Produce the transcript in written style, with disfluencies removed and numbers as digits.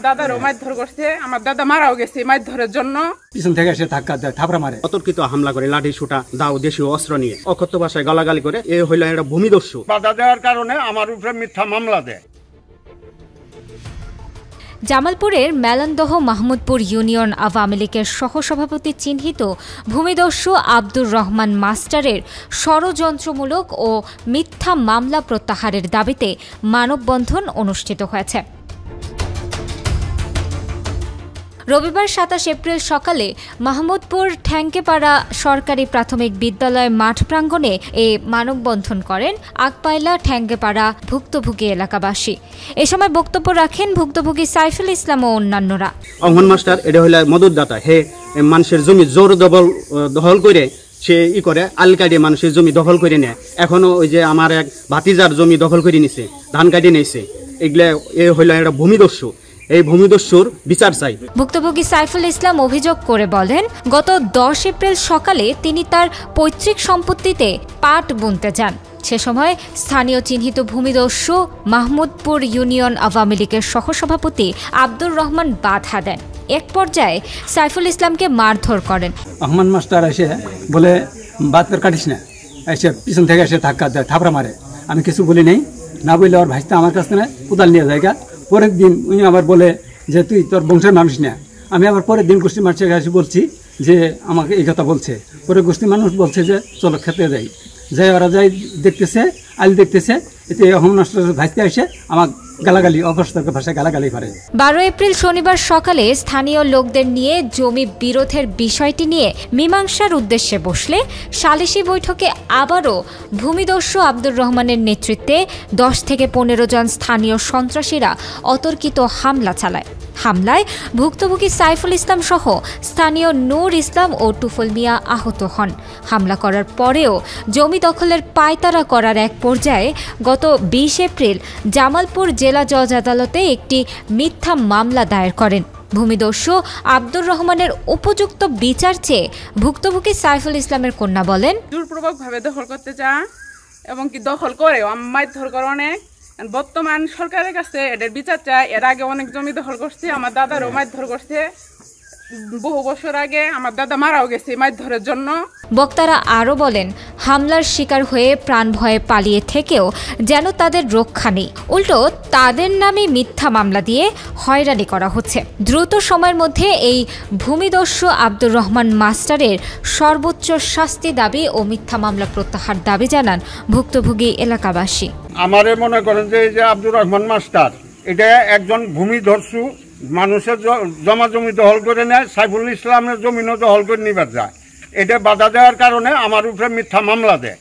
দাদারও মারধর করছে, আমার দাদা মারাও গেছে মারধরের জন্য। পিছন থেকে এসে ধাক্কা দেয়, থাপড়া মারে, অতর্কিত হামলা করে লাঠি সুটা দাও দেশীয় অস্ত্র নিয়ে অকথ্য ভাষায় গালাগালি করে। এ হইল একটা ভূমিদস্যু। বাধা দেওয়ার কারণে আমার উপরে মিথ্যা মামলা দেয়। জামালপুরের মেলান্দহ মাহমুদপুর ইউনিয়ন আওয়ামী লীগের সহসভাপতি চিহ্নিত ভূমিদস্যু আব্দুর রহমান মাস্টারের ষড়যন্ত্রমূলক ও মিথ্যা মামলা প্রত্যাহারের দাবিতে মানববন্ধন অনুষ্ঠিত হয়েছে। রবিবার ২৭ এপ্রিল সকালে মাহমুদপুর ঠ্যাঙ্কেপাড়া সরকারি প্রাথমিক বিদ্যালয় মাঠ প্রাঙ্গণে এ মানববন্ধন করেন আগপাইলা ঠ্যাঙ্কেপাড়া ভুক্তভোগী এলাকাবাসী। এ সময় বক্তব্য রাখেন ভুক্তভোগী সাইফুল ইসলাম ও অন্যান্যরা। রহমান মাস্টার এটা হইল মদতদাতা, হে মানুষের জমি জোর দখল করে সে করে আল কাটিয়ে মানুষের জমি দখল করে নেয়। এখনো ওই যে আমার এক ভাতিজার জমি দখল করে নিছে, ধান কাটিয়ে নিয়েছে। এগুলা এ হইল একটা ভূমিদস্যু। এই ভূমিদস্যুর বিচার চাই। ভুক্তভোগী সাইফুল ইসলাম অভিযোগ করে বলেন, গত ১০ এপ্রিল সকালে তিনি তার পৈতৃক সম্পত্তিতে পাট বুনতে যান। সে সময় স্থানীয় চিহ্নিত ভূমিদস্যু মাহমুদপুর ইউনিয়ন আওয়ামী লীগের সহসভাপতি আব্দুর রহমান বাধা দেন। এক পর্যায়ে সাইফুল ইসলামকে মারধর করেন। রহমান মাস্টার এসে বলে বাদ পের কাটিস না, এসে পিছন থেকে এসে ধাক্কা দেয়, থাপড়া মারে। আমি কিছু বলি নেই, না বললে ওর ভাইস্তা আমার কাছ থেকে কোদাল নিয়ে যায়। পরের দিন উনি আবার বলে যে তুই তোর বংশের মানুষ না। আমি আবার পরের দিন গোষ্ঠী মানুষের কাছে বলছি যে আমাকে এই কথা বলছে। পরে গোষ্ঠী মানুষ বলছে যে চলো খেতে যাই। যাই ওরা যাই দেখতেছে, আল দেখতেছে, এতে ভাইস্তে এসে আমার গালাগালি অপস্তর্ক ভাষায় গালাগালি করে। ১২ এপ্রিল শনিবার সকালে স্থানীয় লোকদের নিয়ে জমি বিরোধের বিষয়টি নিয়ে মীমাংসার উদ্দেশ্যে বসলে সালিশি বৈঠকে আবারও ভূমিদস্যু আব্দুর রহমানের নেতৃত্বে ১০ থেকে ১৫ জন স্থানীয় সন্ত্রাসীরা অতর্কিত হামলা চালায়। হামলায় ভুক্তভোগী সাইফুল ইসলাম সহ স্থানীয় নূর ইসলাম ও টুফল মিয়া আহত হন। হামলা করার পরেও জমি দখলের পায়তারা করার এক পর্যায়ে গত ২০ এপ্রিল জামালপুর জেলা জজ আদালতে একটি মিথ্যা মামলা দায়ের করেন। ভূমিদস্যু আব্দুর রহমানের উপযুক্ত বিচার চেয়ে ভুক্তভোগী সাইফুল ইসলামের কন্যা বলেন, জোরপূর্বকভাবে দখল করতে চায় এবং কি দখল করেও মারধর করে অনেক। বর্তমান সরকারের কাছে এটার বিচার চায়। এর আগে অনেক জমি দখল করছে, আমার দাদারও মারধর করছে। বহু বছর আগে আমার দাদা মারাও গেছে মারধরের জন্য। বক্তারা আরও বলেন, হামলার শিকার হয়ে প্রাণ ভয়ে পালিয়ে থেকেও যেন তাদের রক্ষা নেই, উল্টো তাদের নামে মিথ্যা মামলা দিয়ে হয়রানি করা হচ্ছে। দ্রুত সময়ের মধ্যে এই ভূমিদস্যু আব্দুর রহমান মাস্টারের সর্বোচ্চ শাস্তি দাবি ও মিথ্যা মামলা প্রত্যাহার দাবি জানান ভুক্তভোগী এলাকাবাসী। আমারে মনে করেন যে এই যে আব্দুর রহমান মাস্টার এটা একজন ভূমিদস্যু, মানুষের জমা জমি দখল করে নেয়, সাইফুল ইসলামের জমিনও দখল করে নিবার যায়। এটা বাধা দেওয়ার কারণে আমার উপরে মিথ্যা মামলা দেয়।